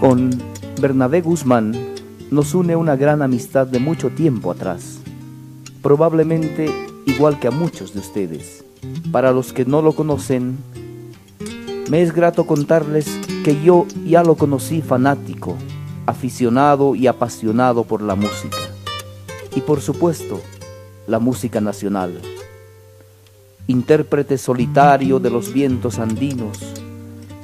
Con Bernabé Guzmán nos une una gran amistad de mucho tiempo atrás, probablemente igual que a muchos de ustedes. Para los que no lo conocen, me es grato contarles que yo ya lo conocí fanático, aficionado y apasionado por la música. Y por supuesto, la música nacional. Intérprete solitario de los vientos andinos,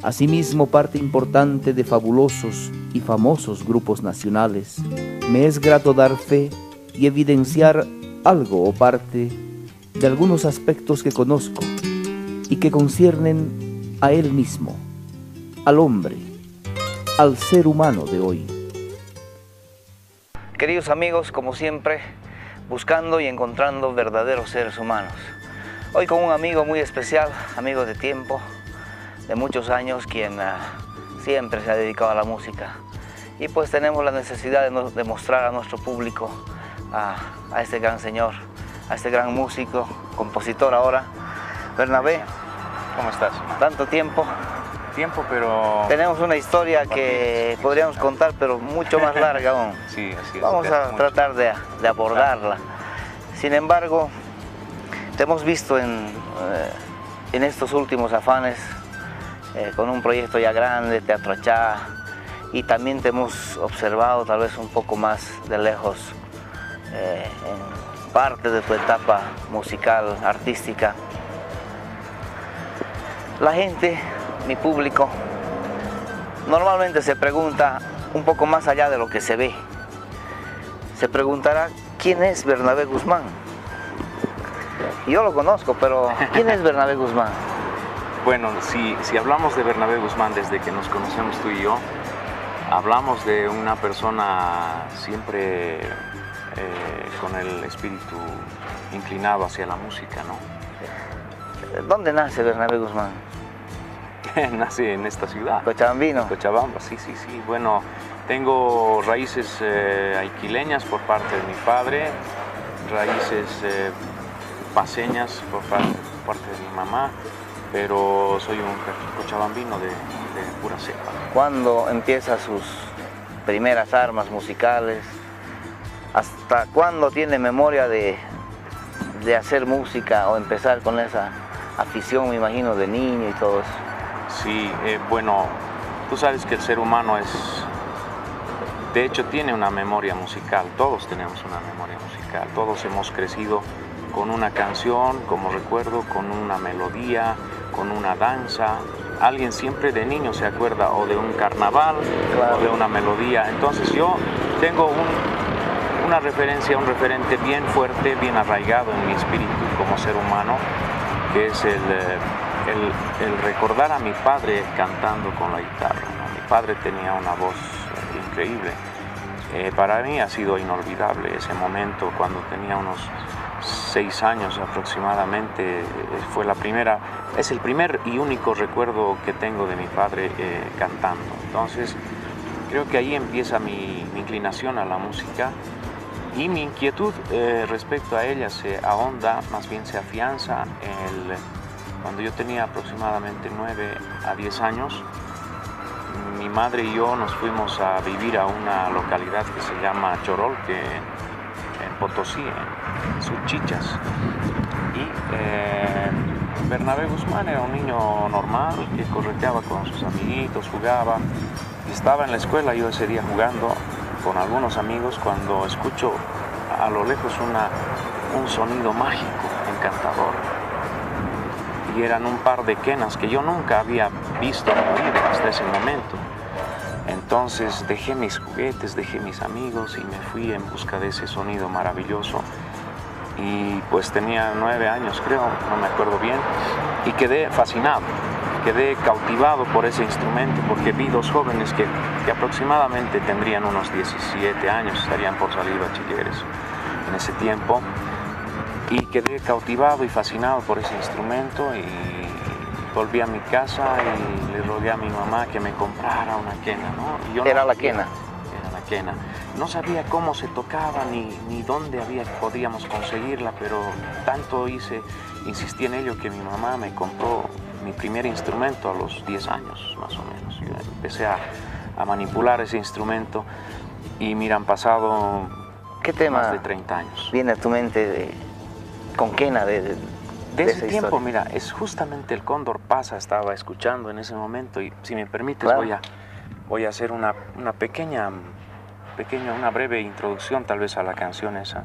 asimismo parte importante de fabulosos y famosos grupos nacionales, me es grato dar fe y evidenciar algo o parte de algunos aspectos que conozco y que conciernen a él mismo, al hombre, al ser humano de hoy. Queridos amigos, como siempre, buscando y encontrando verdaderos seres humanos. Hoy con un amigo muy especial, amigo de tiempo, de muchos años, quien siempre se ha dedicado a la música. Y pues tenemos la necesidad de mostrar a nuestro público a este gran señor, a este gran músico, compositor ahora. Bernabé, ¿cómo estás? tanto tiempo. Pero... Tenemos una historia que podríamos contar, pero mucho más larga aún. Sí, así es. Vamos a tratar de abordarla. Sin embargo, te hemos visto en estos últimos afanes, con un proyecto ya grande, Teatro Achá, y también te hemos observado tal vez un poco más de lejos en parte de tu etapa musical, artística. La gente, mi público, normalmente se pregunta un poco más allá de lo que se ve. Se preguntará, ¿quién es Bernabé Guzmán? Yo lo conozco, pero ¿quién es Bernabé Guzmán? Bueno, si hablamos de Bernabé Guzmán desde que nos conocemos tú y yo, hablamos de una persona siempre con el espíritu inclinado hacia la música, ¿no? ¿Dónde nace Bernabé Guzmán? Nace en esta ciudad. Cochabambino. Cochabamba, sí. Bueno, tengo raíces aiquileñas por parte de mi padre, raíces paceñas por parte de mi mamá, pero soy un cochabambino de pura cepa. ¿Cuándo empieza sus primeras armas musicales? ¿Hasta cuándo tiene memoria de hacer música o empezar con esa afición, me imagino, de niño y todo eso? Sí, bueno, tú sabes que el ser humano de hecho tiene una memoria musical, todos tenemos una memoria musical, todos hemos crecido con una canción, como recuerdo, con una melodía, con una danza. Alguien siempre de niño se acuerda o de un carnaval, claro, o de una melodía. Entonces yo tengo una referencia, un referente bien fuerte, bien arraigado en mi espíritu como ser humano, que es el recordar a mi padre cantando con la guitarra, ¿no? Mi padre tenía una voz increíble. Para mí ha sido inolvidable ese momento cuando tenía unos 6 años aproximadamente. Es el primer y único recuerdo que tengo de mi padre cantando. Entonces creo que ahí empieza mi inclinación a la música, y mi inquietud respecto a ella se ahonda, más bien se afianza cuando yo tenía aproximadamente 9 a 10 años. Mi madre y yo nos fuimos a vivir a una localidad que se llama Chorol, en Potosí, en Suchichas. Y Bernabé Guzmán era un niño normal que correteaba con sus amiguitos, jugaba. Y estaba en la escuela yo ese día jugando con algunos amigos cuando escucho a lo lejos un sonido mágico, encantador. Y eran un par de quenas que yo nunca había visto en mi vida hasta ese momento. Entonces dejé mis juguetes, dejé mis amigos y me fui en busca de ese sonido maravilloso. Y pues tenía 9 años, creo, no me acuerdo bien, y quedé fascinado, quedé cautivado por ese instrumento, porque vi 2 jóvenes que aproximadamente tendrían unos 17 años, estarían por salir bachilleres en ese tiempo. Y quedé cautivado y fascinado por ese instrumento, y volví a mi casa y le rogué a mi mamá que me comprara una quena, ¿no? Y yo ¿Era no la sabía, quena? Era la quena. No sabía cómo se tocaba ni dónde podíamos conseguirla, pero tanto insistí en ello que mi mamá me compró mi primer instrumento a los 10 años, más o menos. Yo empecé a a manipular ese instrumento y mira, han pasado ¿Qué tema más de 30 años. viene a tu mente con quena de ese esa tiempo, historia? mira, es justamente El Cóndor Pasa, estaba escuchando en ese momento y si me permites Claro. voy a hacer una breve introducción tal vez a la canción esa.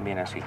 Viene así.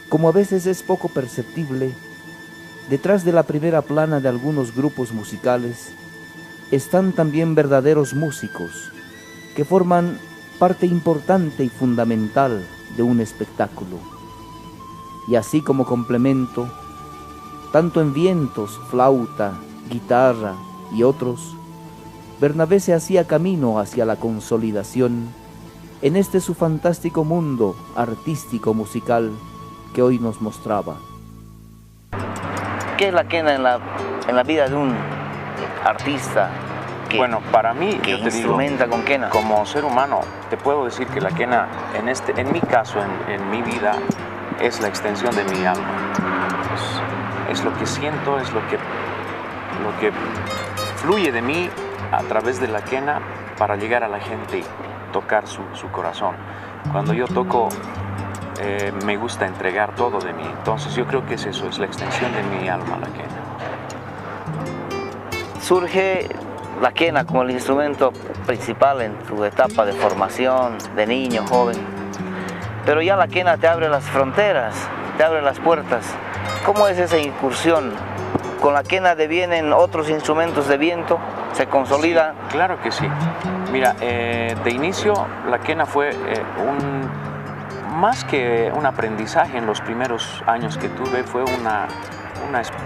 Como a veces es poco perceptible, detrás de la primera plana de algunos grupos musicales están también verdaderos músicos que forman parte importante y fundamental de un espectáculo. Y así como complemento, tanto en vientos, flauta, guitarra y otros, Bernabé se hacía camino hacia la consolidación en este su fantástico mundo artístico musical que hoy nos mostraba. ¿Qué es la quena en la vida de un artista que, Bueno, para mí, que yo te digo, instrumenta con quena? como ser humano, te puedo decir que la quena, en mi caso, en mi vida, es la extensión de mi alma. Es lo que siento, es lo que fluye de mí a través de la quena para llegar a la gente y tocar su corazón. Cuando yo toco, me gusta entregar todo de mí. Entonces yo creo que es eso, es la extensión de mi alma, la quena. Surge la quena como el instrumento principal en tu etapa de formación, de niño, joven. Pero ya la quena te abre las fronteras, te abre las puertas. ¿Cómo es esa incursión? ¿Con la quena devienen otros instrumentos de viento? ¿Se consolida? Sí, claro que sí. Mira, de inicio la quena fue más que un aprendizaje en los primeros años que tuve, fue una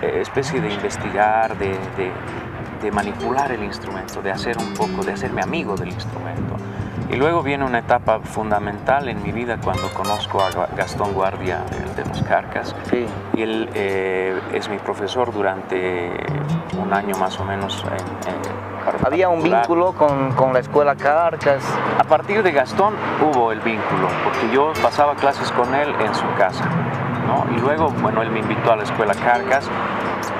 especie de investigar, de manipular el instrumento, de hacerme amigo del instrumento. Y luego viene una etapa fundamental en mi vida cuando conozco a Gastón Guardia, el de los Carcas. Sí. Y él es mi profesor durante un año más o menos. ¿Había un vínculo con la escuela Carcas? A partir de Gastón hubo el vínculo, porque yo pasaba clases con él en su casa, ¿no? Y luego, bueno, él me invitó a la escuela Carcas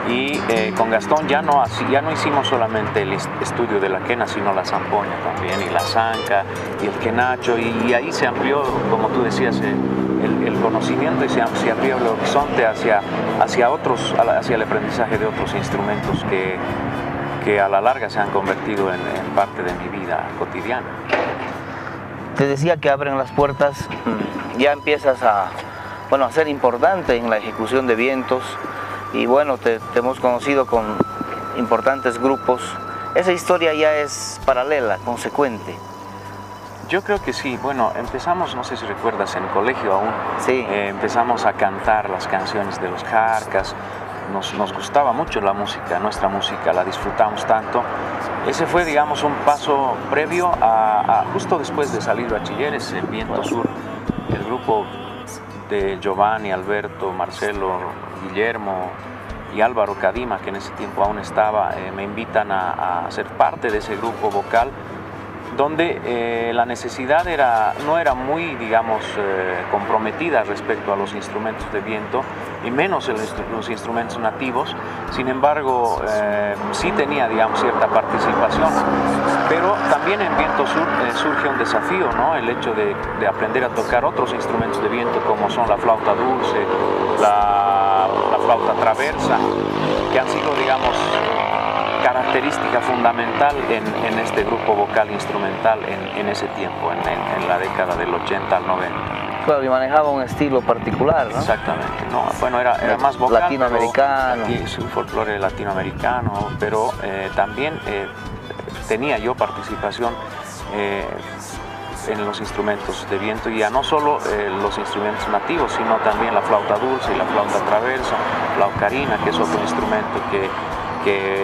y con Gastón ya no hicimos solamente el estudio de la quena, sino la zampoña también, y la zanca, y el quenacho, y ahí se amplió, como tú decías, el conocimiento y se abrió el horizonte hacia el aprendizaje de otros instrumentos que a la larga se han convertido en parte de mi vida cotidiana. Te decía que abren las puertas, ya empiezas a ser importante en la ejecución de vientos y bueno, te hemos conocido con importantes grupos. Esa historia ya es paralela, consecuente. Yo creo que sí. Bueno, empezamos, no sé si recuerdas, en colegio aún. Sí. Empezamos a cantar las canciones de los Carcas. Nos gustaba mucho la música, nuestra música, la disfrutamos tanto. Ese fue, digamos, un paso previo a justo después de salir bachilleres, en Viento Sur, el grupo de Giovanni, Alberto, Marcelo, Guillermo y Álvaro Cadima, que en ese tiempo aún estaba, me invitan a ser parte de ese grupo vocal, donde la necesidad no era muy, digamos, comprometida respecto a los instrumentos de viento, y menos los instrumentos nativos. Sin embargo, sí tenía, digamos, cierta participación. Pero también en Viento Sur surge un desafío, ¿no? El hecho de aprender a tocar otros instrumentos de viento, como son la flauta dulce, la flauta traversa, que han sido, digamos, característica fundamental en este grupo vocal instrumental en ese tiempo, en la década del 80 al 90. Claro, y manejaba un estilo particular, ¿no? Exactamente, no, bueno, era más vocal, latinoamericano. Es un folclore latinoamericano, pero también tenía yo participación en los instrumentos de viento, y ya no solo los instrumentos nativos, sino también la flauta dulce y la flauta traversa, la ocarina, que es otro instrumento que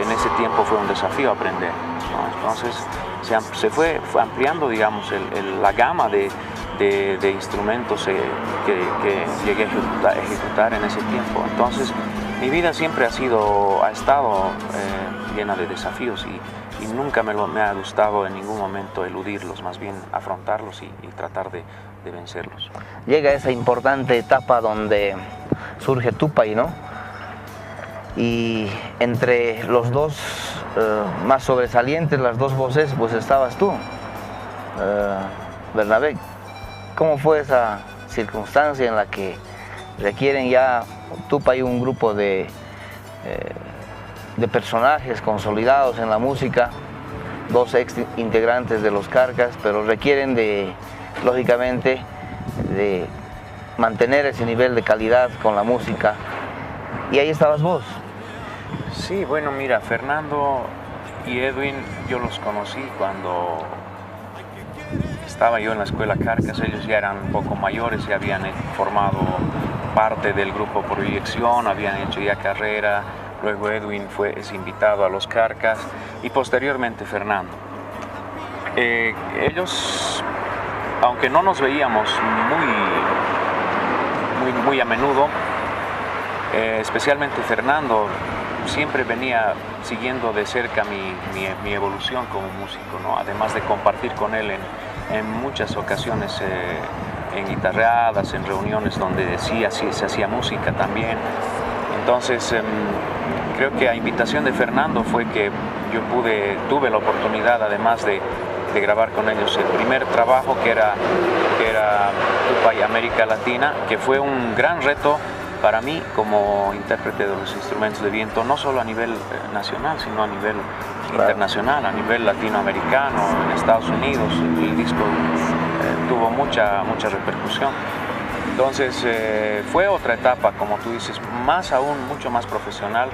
en ese tiempo fue un desafío aprender, ¿no? Entonces se fue ampliando, digamos, la gama de instrumentos que llegué a ejecutar en ese tiempo. Entonces mi vida siempre ha estado llena de desafíos, y nunca me ha gustado en ningún momento eludirlos, más bien afrontarlos y tratar de vencerlos. Llega esa importante etapa donde surge Tupay, ¿no? Y entre los dos más sobresalientes, las dos voces, pues estabas tú, Bernabé. ¿Cómo fue esa circunstancia en la que requieren ya Tupay un grupo de personajes consolidados en la música, dos ex integrantes de los Carcas, pero requieren lógicamente, de mantener ese nivel de calidad con la música? Y ahí estabas vos. Sí, bueno, mira, Fernando y Edwin, yo los conocí cuando estaba yo en la escuela Carcas. Ellos ya eran un poco mayores, ya habían formado parte del grupo Proyección, habían hecho ya carrera. Luego Edwin es invitado a los Carcas, y posteriormente Fernando. Ellos, aunque no nos veíamos muy a menudo, especialmente Fernando, siempre venía siguiendo de cerca mi evolución como músico, ¿no? Además de compartir con él en muchas ocasiones en guitarreadas, en reuniones donde se hacía música también. Entonces, creo que a invitación de Fernando fue que yo tuve la oportunidad, además de grabar con ellos el primer trabajo, que era Tupay América Latina, que fue un gran reto para mí como intérprete de los instrumentos de viento, no solo a nivel nacional, sino a nivel internacional, a nivel latinoamericano, en Estados Unidos. El disco tuvo mucha repercusión. Entonces fue otra etapa, como tú dices, mucho más profesional,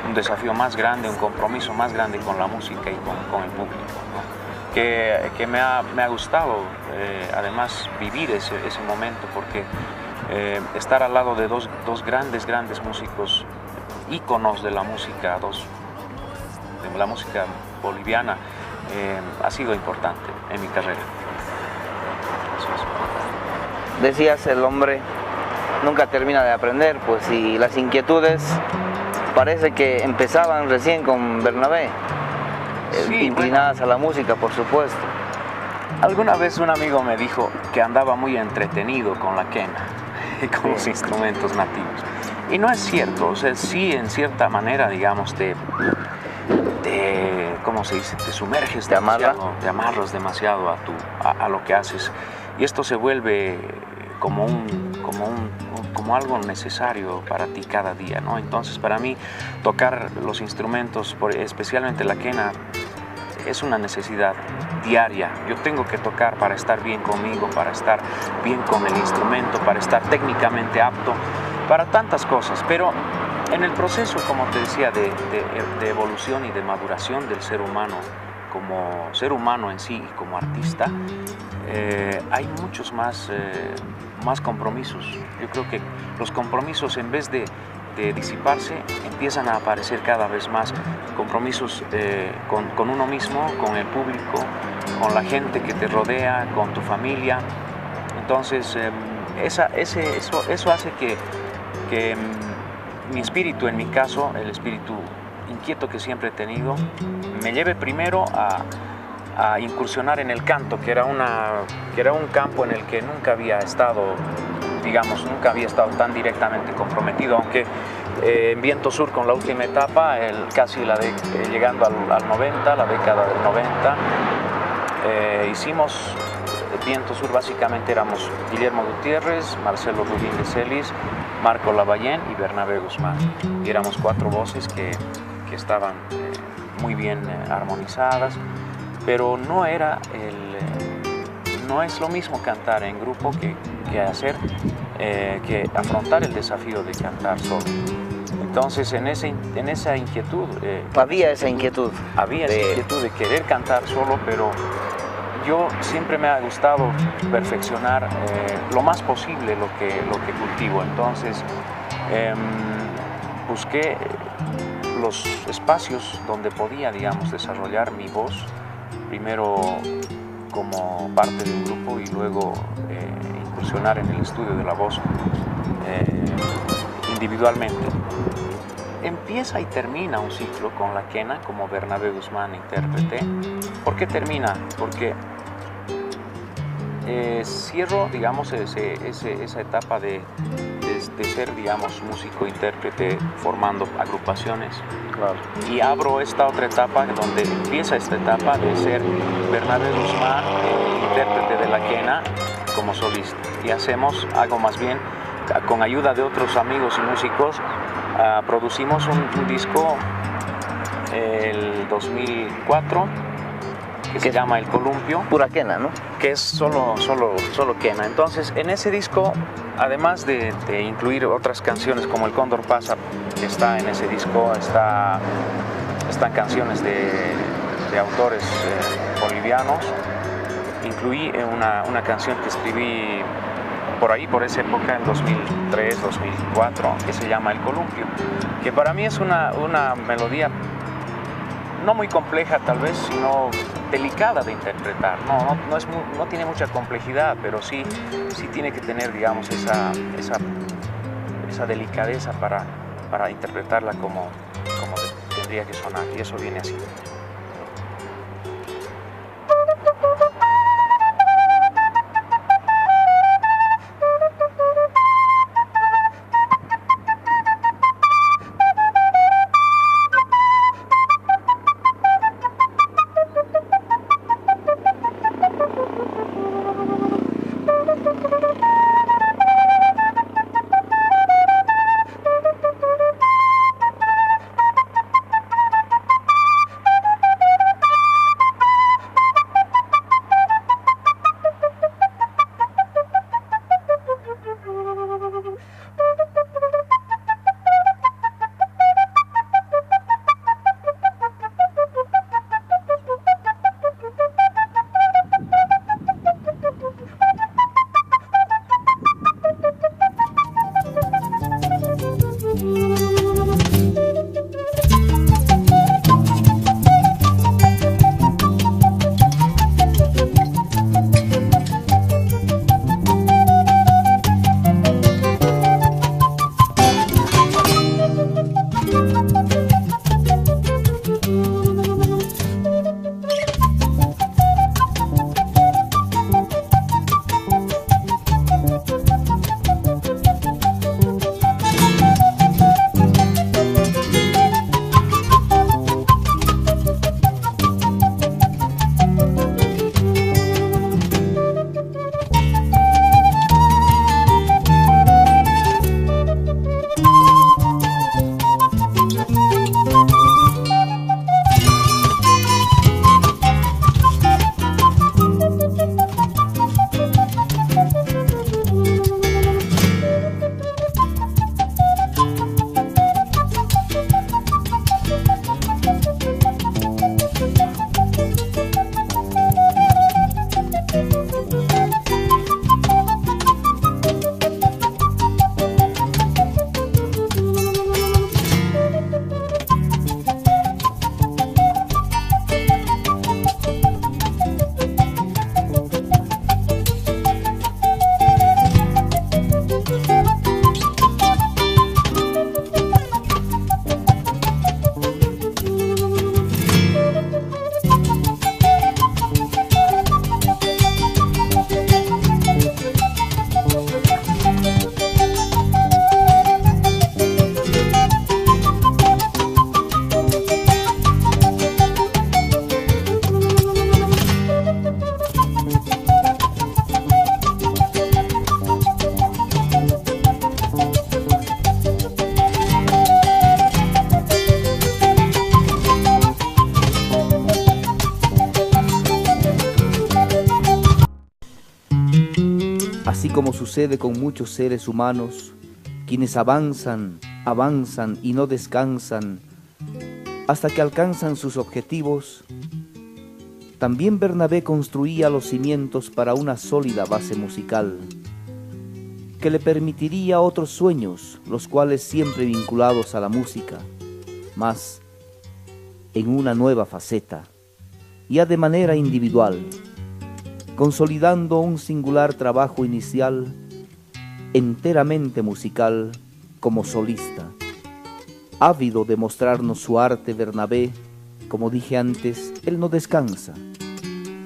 un desafío más grande, un compromiso más grande con la música y con el público, ¿no? Que me ha gustado además vivir ese momento, porque estar al lado de dos grandes músicos, íconos de la música, de la música boliviana, ha sido importante en mi carrera. Decías, el hombre nunca termina de aprender, pues, y las inquietudes parece que empezaban recién con Bernabé, sí, inclinadas a la música, por supuesto. Alguna vez un amigo me dijo que andaba muy entretenido con la quena y con los instrumentos nativos. Y no es cierto, o sea, sí, en cierta manera, digamos, ¿cómo se dice? Te sumerges demasiado, te amarras demasiado a lo que haces. Y esto se vuelve como algo necesario para ti cada día, ¿no? Entonces, para mí, tocar los instrumentos, especialmente la quena, es una necesidad diaria. Yo tengo que tocar para estar bien conmigo, para estar bien con el instrumento, para estar técnicamente apto, para tantas cosas. Pero en el proceso, como te decía, de evolución y de maduración del ser humano, como ser humano en sí y como artista, hay muchos más compromisos. Yo creo que los compromisos, en vez de disiparse, empiezan a aparecer cada vez más compromisos con uno mismo, con el público, con la gente que te rodea, con tu familia. Entonces, eso hace que mi espíritu, en mi caso, el espíritu inquieto que siempre he tenido, me lleve primero a incursionar en el canto, que era un campo en el que nunca había estado, digamos, nunca había estado tan directamente comprometido, aunque en Viento Sur con la última etapa, casi llegando al 90, la década del 90, hicimos Viento Sur, básicamente éramos Guillermo Gutiérrez, Marcelo Rubín de Celis, Marco Lavallén y Bernabé Guzmán. Y éramos 4 voces que estaban muy bien armonizadas, pero no es lo mismo cantar en grupo que afrontar el desafío de cantar solo. Entonces, en esa inquietud... había esa inquietud. Había esa inquietud de querer cantar solo, pero yo siempre me ha gustado perfeccionar lo más posible lo que cultivo. Entonces, busqué los espacios donde podía, digamos, desarrollar mi voz, primero como parte de un grupo y luego incursionar en el estudio de la voz individualmente. Empieza y termina un ciclo con la quena como Bernabé Guzmán intérprete. ¿Por qué termina? Porque cierro, digamos, esa etapa de ser, digamos, músico-intérprete formando agrupaciones. Claro. Y abro esta otra etapa donde empieza esta etapa de ser Bernabé Guzmán, intérprete de la quena como solista. Y hago más bien, con ayuda de otros amigos y músicos, producimos un disco el 2004 que se llama El Columpio. Pura quena, ¿no? Que es solo quena. Entonces, en ese disco, además de incluir otras canciones como El Cóndor Pasa, que está en ese disco, están canciones de autores bolivianos. Incluí una canción que escribí por esa época, en 2003, 2004, que se llama El Columpio, que para mí es una melodía no muy compleja tal vez, sino delicada de interpretar. No tiene mucha complejidad, pero sí tiene que tener, digamos, esa delicadeza para interpretarla como tendría que sonar, y eso viene así. así como sucede con muchos seres humanos, quienes avanzan, avanzan y no descansan hasta que alcanzan sus objetivos, también Bernabé construía los cimientos para una sólida base musical que le permitiría otros sueños, los cuales siempre vinculados a la música, más en una nueva faceta, ya de manera individual, consolidando un singular trabajo inicial enteramente musical como solista. Ávido de mostrarnos su arte, Bernabé, como dije antes, él no descansa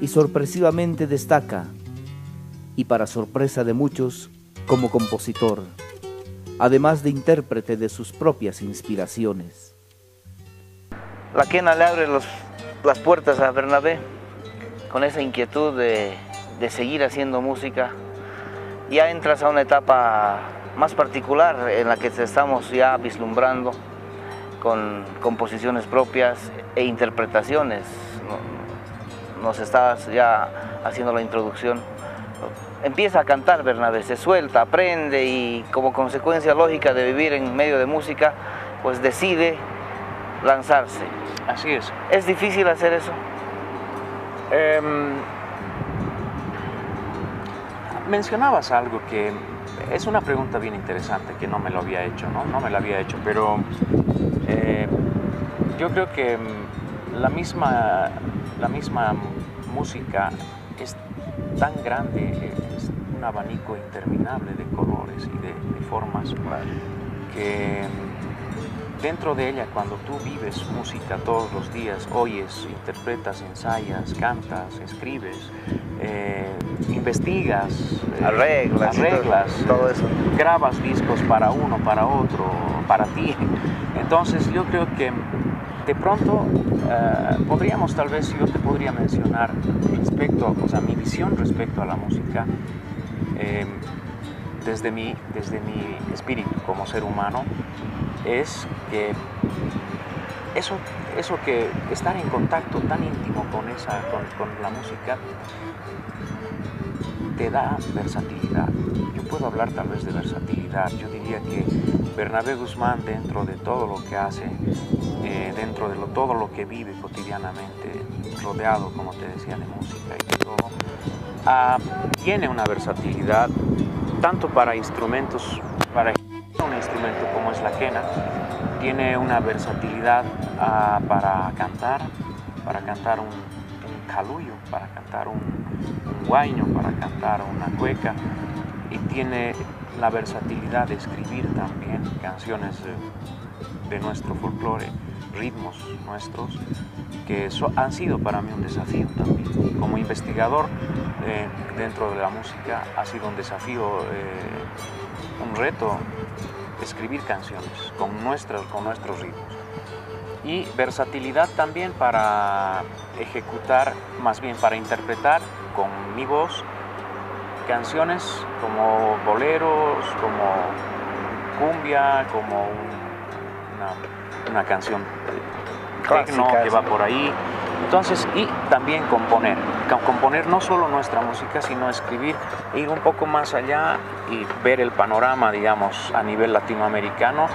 y sorpresivamente destaca, y para sorpresa de muchos, como compositor, además de intérprete de sus propias inspiraciones. La quena le abre las puertas a Bernabé con esa inquietud de seguir haciendo música. Ya entras a una etapa más particular en la que te estamos ya vislumbrando con composiciones propias e interpretaciones. Nos estabas ya haciendo la introducción. Empieza a cantar Bernabé, se suelta, aprende y como consecuencia lógica de vivir en medio de música, pues decide lanzarse. Así es. ¿Es difícil hacer eso? Mencionabas algo que es una pregunta bien interesante, que no me lo había hecho, ¿no? No me la había hecho, pero yo creo que la misma música es tan grande, es un abanico interminable de colores y de formas, que dentro de ella, cuando tú vives música todos los días, oyes, interpretas, ensayas, cantas, escribes, investigas, arreglas todo eso, grabas discos para uno, para otro, para ti. Entonces yo creo que de pronto podríamos, tal vez yo te podría mencionar respecto, o sea, mi visión respecto a la música, desde mi espíritu como ser humano, es que eso que estar en contacto tan íntimo con la música te da versatilidad. Yo puedo hablar tal vez de versatilidad. Yo diría que Bernabé Guzmán, dentro de todo lo que hace, dentro de todo lo que vive cotidianamente, rodeado, como te decía, de música y de todo, tiene una versatilidad tanto para instrumentos, para un instrumento como es la quena, tiene una versatilidad para cantar un calullo, para cantar un huayno, para cantar una cueca, y tiene la versatilidad de escribir también canciones de nuestro folclore, ritmos nuestros, que han sido para mí un desafío también. Como investigador dentro de la música ha sido un desafío, un reto, escribir canciones con nuestros ritmos. Y versatilidad también para ejecutar, más bien para interpretar con mi voz canciones como boleros, como cumbia, como una canción techno que va por ahí. Entonces, y también componer no solo nuestra música, sino escribir, ir un poco más allá y ver el panorama, digamos, a nivel latinoamericano,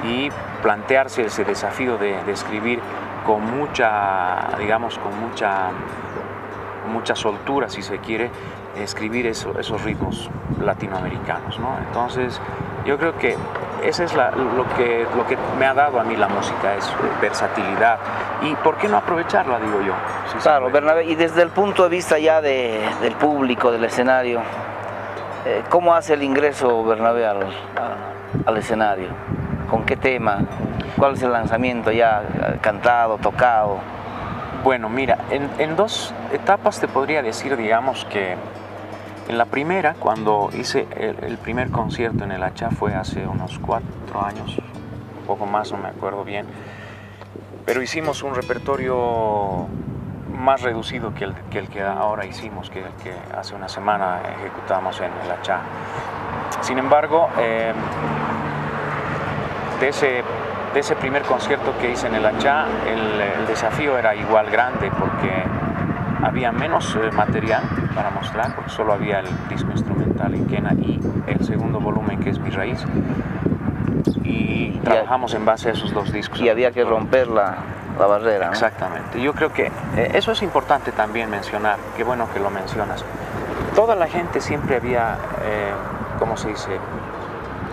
y plantearse ese desafío de escribir con mucha, digamos, con mucha soltura, si se quiere, esos ritmos latinoamericanos, ¿no? Entonces, yo creo que eso es lo que me ha dado a mí la música, es versatilidad. ¿Y por qué no aprovecharla, digo yo? Claro, Bernabé, y desde el punto de vista ya del público, del escenario, ¿cómo hace el ingreso Bernabé al escenario? ¿Con qué tema? ¿Cuál es el lanzamiento ya cantado, tocado? Bueno, mira, en dos etapas te podría decir, digamos, que en la primera, cuando hice el primer concierto en el Achá, fue hace unos 4 años, un poco más, no me acuerdo bien, pero hicimos un repertorio más reducido que el que ahora hicimos, que el que hace una semana ejecutamos en el Achá. Sin embargo, de ese primer concierto que hice en el Achá, el desafío era igual grande, porque había menos material para mostrar, porque solo había el disco instrumental en quena y el segundo volumen, que es Mi Raíz. Y trabajamos en base a esos dos discos. Y había que romper la barrera, ¿no? Exactamente. Yo creo que eso es importante también mencionar, qué bueno que lo mencionas. Toda la gente siempre había, ¿cómo se dice?,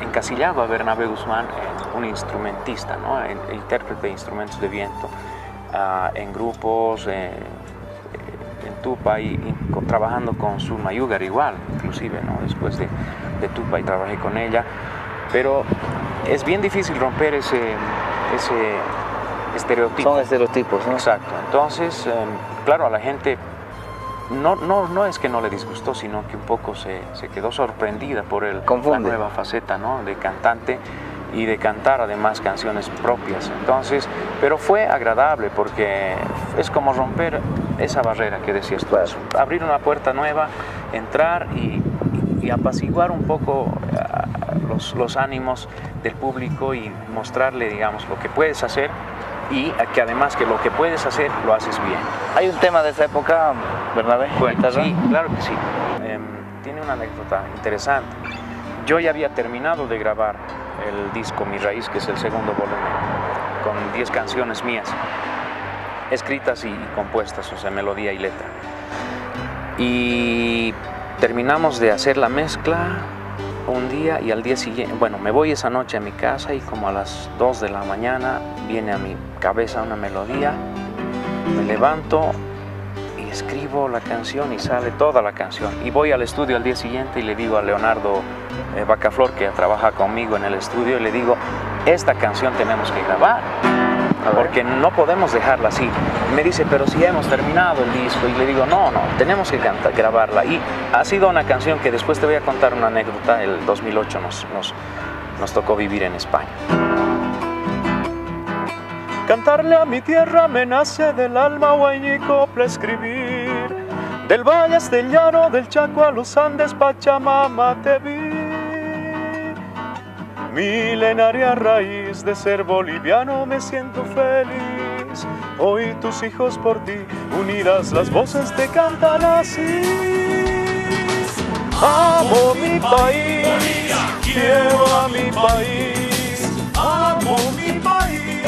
encasillado a Bernabé Guzmán en un instrumentista, ¿no?, en intérprete de instrumentos de viento, en grupos, en Tupa, trabajando con Zulma Yugar igual, inclusive, ¿no?, después de Tupa, y trabajé con ella. Pero es bien difícil romper ese estereotipo. Son estereotipos, ¿no? Exacto. Entonces, claro, a la gente no es que no le disgustó, sino que un poco se quedó sorprendida por la nueva faceta, ¿no?, de cantante, y de cantar además canciones propias. Entonces, pero fue agradable porque es como romper esa barrera que decías tú, abrir una puerta nueva, entrar y apaciguar un poco los ánimos del público y mostrarle, digamos, lo que puedes hacer, y que además que lo que puedes hacer lo haces bien. ¿Hay un tema de esa época, Bernabé? Bueno, sí, claro que sí. Tiene una anécdota interesante. Yo ya había terminado de grabar el disco Mi Raíz, que es el segundo volumen, con 10 canciones mías, escritas y compuestas, o sea, melodía y letra. Y terminamos de hacer la mezcla un día, y al día siguiente, bueno, me voy esa noche a mi casa, y como a las 2 de la mañana viene a mi cabeza una melodía, me levanto y escribo la canción, y sale toda la canción. Y voy al estudio al día siguiente y le digo a Leonardo Bacaflor, que trabaja conmigo en el estudio, y le digo, esta canción tenemos que grabar, porque no podemos dejarla así. Me dice, pero si hemos terminado el disco. Y le digo, no, tenemos que grabarla. Y ha sido una canción que después te voy a contar una anécdota. El 2008 nos tocó vivir en España. Cantarle a mi tierra me nace del alma, guayni copla escribir. Del valle hasta el llano, del Chaco a los Andes, Pachamama te vi. Milenaria raíz de ser boliviano, me siento feliz. Hoy tus hijos por ti, unidas las voces te cantan así. Amo mi país, quiero a mi país. Amo mi país,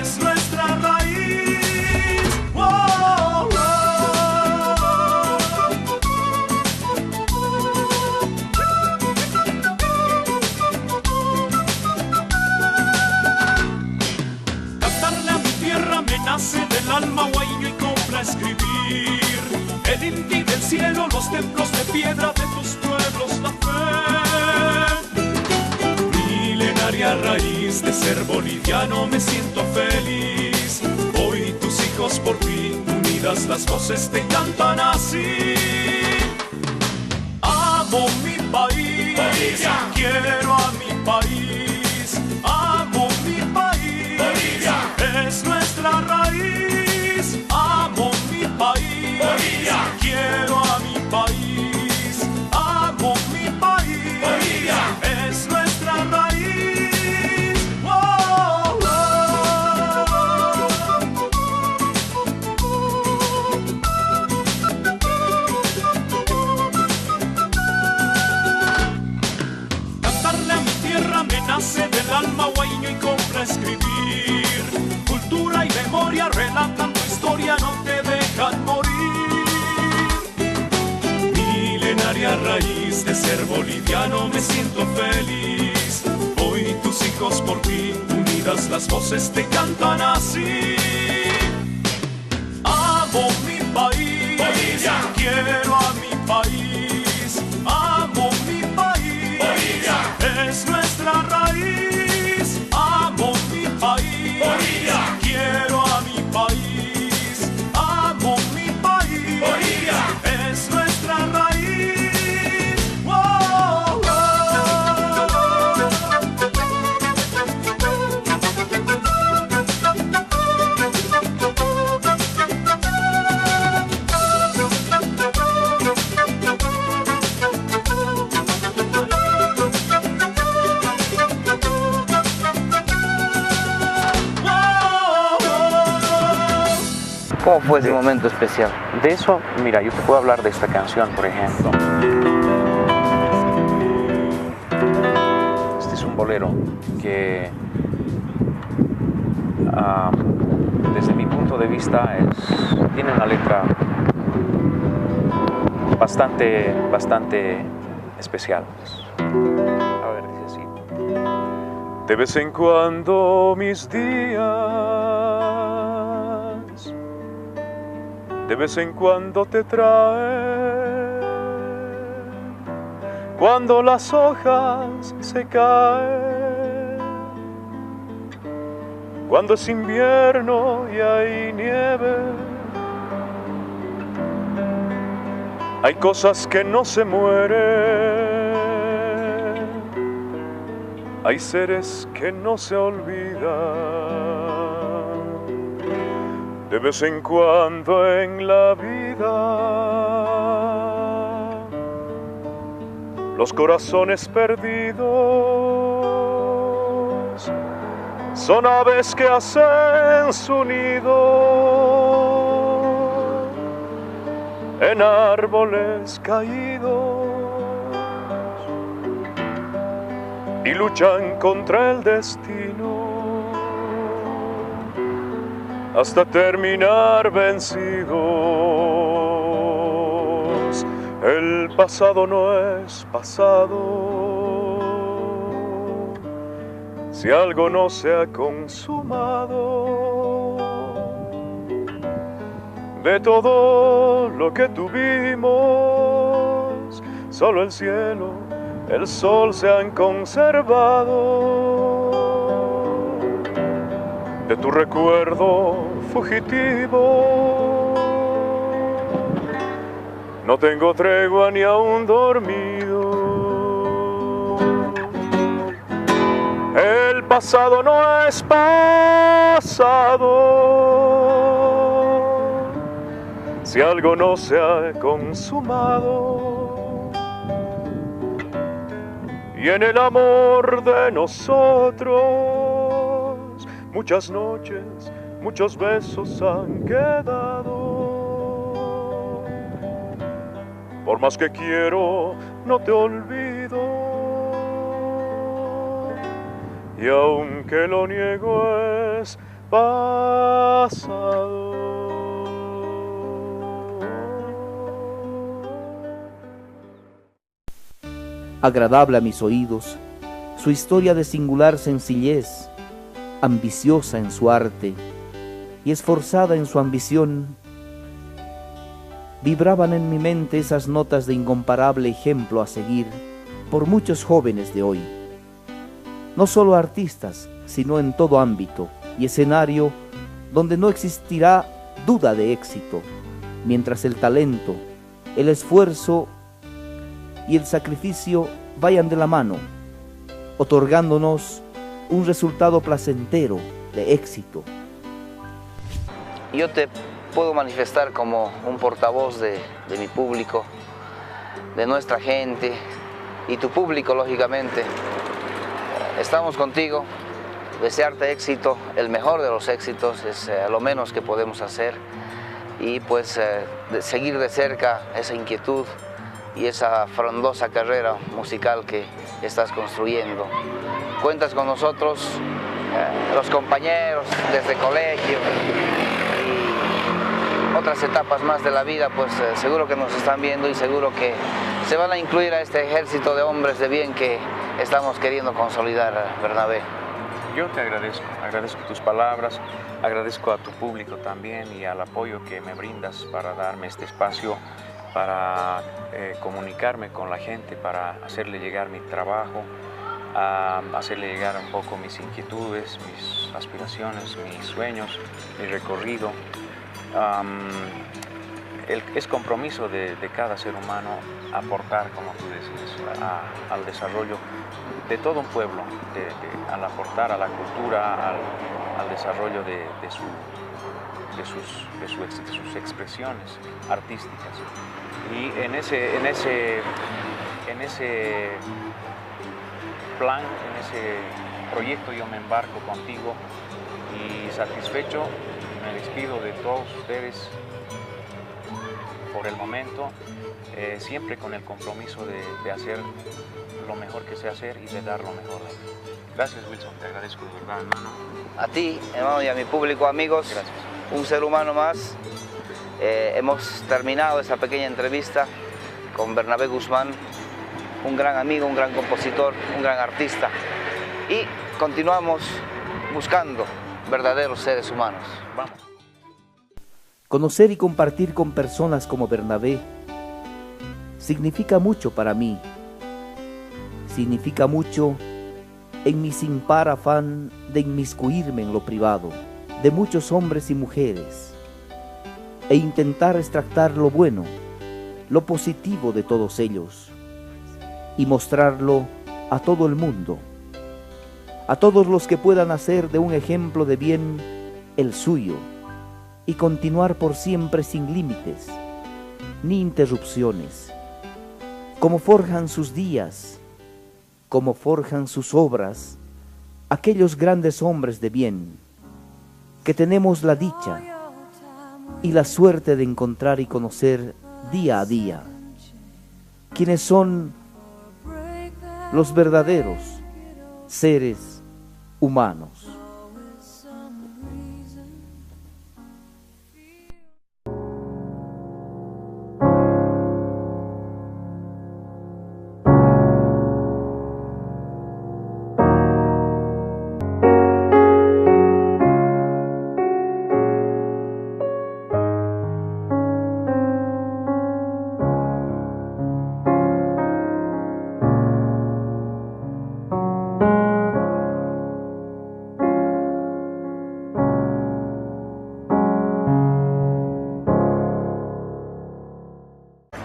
es nuestra raíz. Wow, wow. Cantarle a mi tierra me nace del alma, guayño y copla escribir. El inti del cielo, los templos de piedra de tus pueblos, la fe. Milenaria raíz de ser boliviano, me siento feliz. Hoy tus hijos por ti, unidas las voces te cantan así. Amo mi país, Bolivia. Quiero a mi país. Amo mi país, Bolivia. Es nuestra raíz. Amo mi país, Bolivia. Quiero a mi país. Amo mi país, Bolivia. Es nuestra raíz. Wow, wow. Cantarle a mi tierra me nace del alma, guayño y copla escribir. Cultura y memoria relatan tu historia, no te dejan morir. Milenaria raíz de ser boliviano, me siento feliz. Hoy tus hijos por ti, unidas las voces te cantan así. Amo mi país, Bolivia. Quiero a mi país. Amo mi país, Bolivia. Es nuestra raíz. Amo mi país, Bolivia. Quiero a mi país. Amo mi país, Bolivia. Es nuestra raíz. Wow, wow. ¿Cómo fue ese momento especial? De eso, mira, yo te puedo hablar de esta canción, por ejemplo. Este es un bolero que, desde mi punto de vista, tiene una letra bastante especial. A ver, dice así. De vez en cuando mis días, de vez en cuando te traen, cuando las hojas se caen, cuando es invierno y hay nieve. Hay cosas que no se mueren, hay seres que no se olvidan. De vez en cuando en la vida, los corazones perdidos son aves que hacen su nido en árboles caídos y luchan contra el destino hasta terminar vencidos. El pasado no es pasado si algo no se ha consumado. De todo lo que tuvimos, solo el cielo, el sol se han conservado. De tu recuerdo fugitivo, no tengo tregua ni aún dormido. El pasado no es pasado si algo no se ha consumado. Y en el amor de nosotros, muchas noches, muchos besos han quedado. Por más que quiero, no te olvido. Y aunque lo niego, es pasado. Agradable a mis oídos, su historia de singular sencillez, ambiciosa en su arte y esforzada en su ambición, vibraban en mi mente esas notas de incomparable ejemplo a seguir por muchos jóvenes de hoy, no solo artistas, sino en todo ámbito y escenario donde no existirá duda de éxito, mientras el talento, el esfuerzo y el sacrificio vayan de la mano, otorgándonos un resultado placentero de éxito. Yo te puedo manifestar como un portavoz de mi público, de nuestra gente y tu público, lógicamente. Estamos contigo, desearte éxito, el mejor de los éxitos, es lo menos que podemos hacer, y pues seguir de cerca esa inquietud y esa frondosa carrera musical que estás construyendo. Cuentas con nosotros, los compañeros desde colegio y otras etapas más de la vida, pues seguro que nos están viendo y seguro que se van a incluir a este ejército de hombres de bien que estamos queriendo consolidar, Bernabé. Yo te agradezco tus palabras, agradezco a tu público también y al apoyo que me brindas para darme este espacio, para comunicarme con la gente, para hacerle llegar mi trabajo, hacerle llegar un poco mis inquietudes, mis aspiraciones, mis sueños, mi recorrido. Es compromiso de cada ser humano aportar, como tú decías, al desarrollo de todo un pueblo, al aportar a la cultura, al desarrollo de sus expresiones artísticas. Y en ese plan, en ese proyecto yo me embarco contigo y satisfecho me despido de todos ustedes por el momento, siempre con el compromiso de hacer lo mejor que sé hacer y de dar lo mejor de mí. Gracias, Wilson, te agradezco de verdad, hermano. A ti, hermano, y a mi público, amigos. Gracias. Un ser humano más. Hemos terminado esta pequeña entrevista con Bernabé Guzmán, un gran amigo, un gran compositor, un gran artista. Y continuamos buscando verdaderos seres humanos. Vamos. Conocer y compartir con personas como Bernabé significa mucho para mí. Significa mucho en mi sin par afán de inmiscuirme en lo privado de muchos hombres y mujeres e intentar extractar lo bueno, lo positivo de todos ellos y mostrarlo a todo el mundo, a todos los que puedan hacer de un ejemplo de bien el suyo y continuar por siempre sin límites ni interrupciones, como forjan sus días, como forjan sus obras aquellos grandes hombres de bien que tenemos la dicha y la suerte de encontrar y conocer día a día, quienes son los verdaderos seres humanos.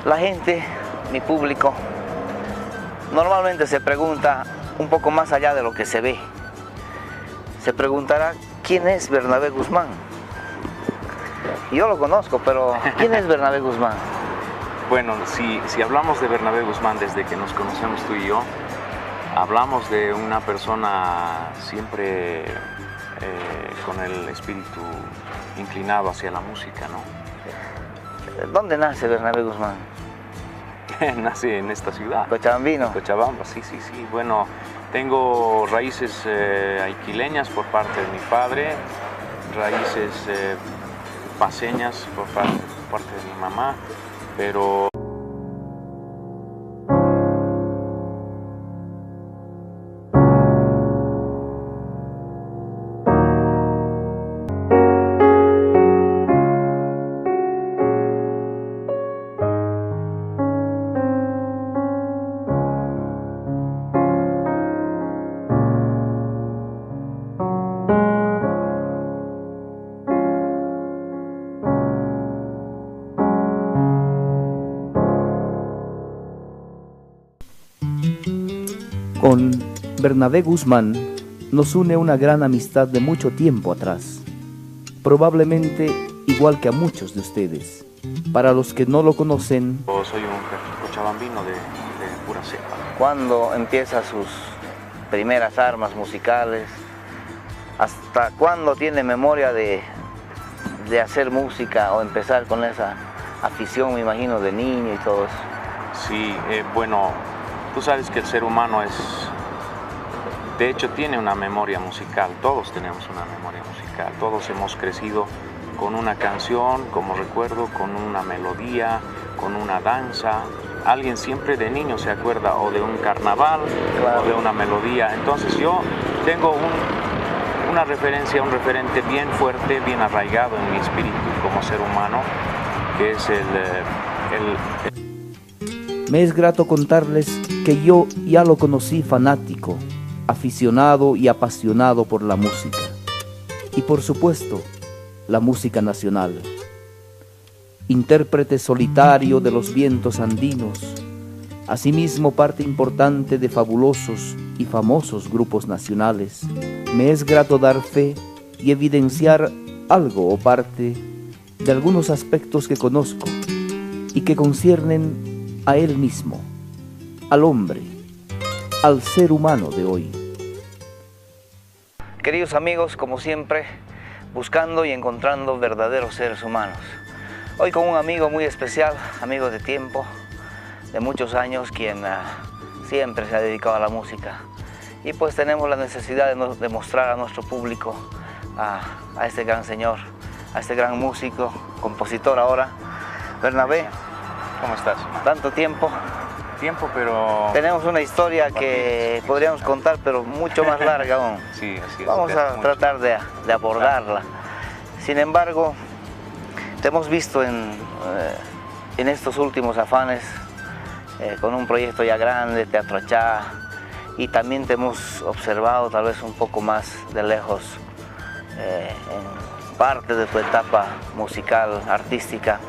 La gente, mi público, normalmente se pregunta un poco más allá de lo que se ve. Se preguntará, ¿quién es Bernabé Guzmán? Yo lo conozco, pero ¿quién es Bernabé Guzmán? Bueno, si hablamos de Bernabé Guzmán desde que nos conocemos tú y yo, hablamos de una persona siempre con el espíritu inclinado hacia la música, ¿no? ¿Dónde nace Bernabé Guzmán? Nace en esta ciudad. Cochabambino. Cochabamba, sí. Bueno, tengo raíces aiquileñas por parte de mi padre, raíces paceñas por parte de mi mamá, pero Con Bernabé Guzmán nos une una gran amistad de mucho tiempo atrás, probablemente igual que a muchos de ustedes. Para los que no lo conocen, soy un cochabambino de pura cepa. ¿Cuándo empieza sus primeras armas musicales? ¿Hasta cuándo tiene memoria de hacer música o empezar con esa afición, me imagino, de niño y todo eso? Sí, bueno, tú sabes que el ser humano de hecho tiene una memoria musical, todos tenemos una memoria musical, todos hemos crecido con una canción, como recuerdo, con una melodía, con una danza. Alguien siempre de niño se acuerda o de un carnaval, claro, o de una melodía. Entonces yo tengo una referencia, un referente bien fuerte, bien arraigado en mi espíritu como ser humano, que es Me es grato contarles que yo ya lo conocí fanático, aficionado y apasionado por la música. Y por supuesto, la música nacional. Intérprete solitario de los vientos andinos, asimismo parte importante de fabulosos y famosos grupos nacionales. Me es grato dar fe y evidenciar algo o parte de algunos aspectos que conozco y que conciernen a él mismo, al hombre, al ser humano de hoy. Queridos amigos, como siempre, buscando y encontrando verdaderos seres humanos. Hoy con un amigo muy especial, amigo de tiempo, de muchos años, quien siempre se ha dedicado a la música. Y pues tenemos la necesidad de mostrar a nuestro público a este gran señor, a este gran músico, compositor ahora. Bernabé, ¿Cómo estás? tanto tiempo. Pero... Tenemos una historia que podríamos contar, pero mucho más larga aún. Sí, así es. Vamos a tratar de abordarla. Sin embargo, te hemos visto en estos últimos afanes, con un proyecto ya grande, Teatro Achá, y también te hemos observado tal vez un poco más de lejos en parte de tu etapa musical, artística,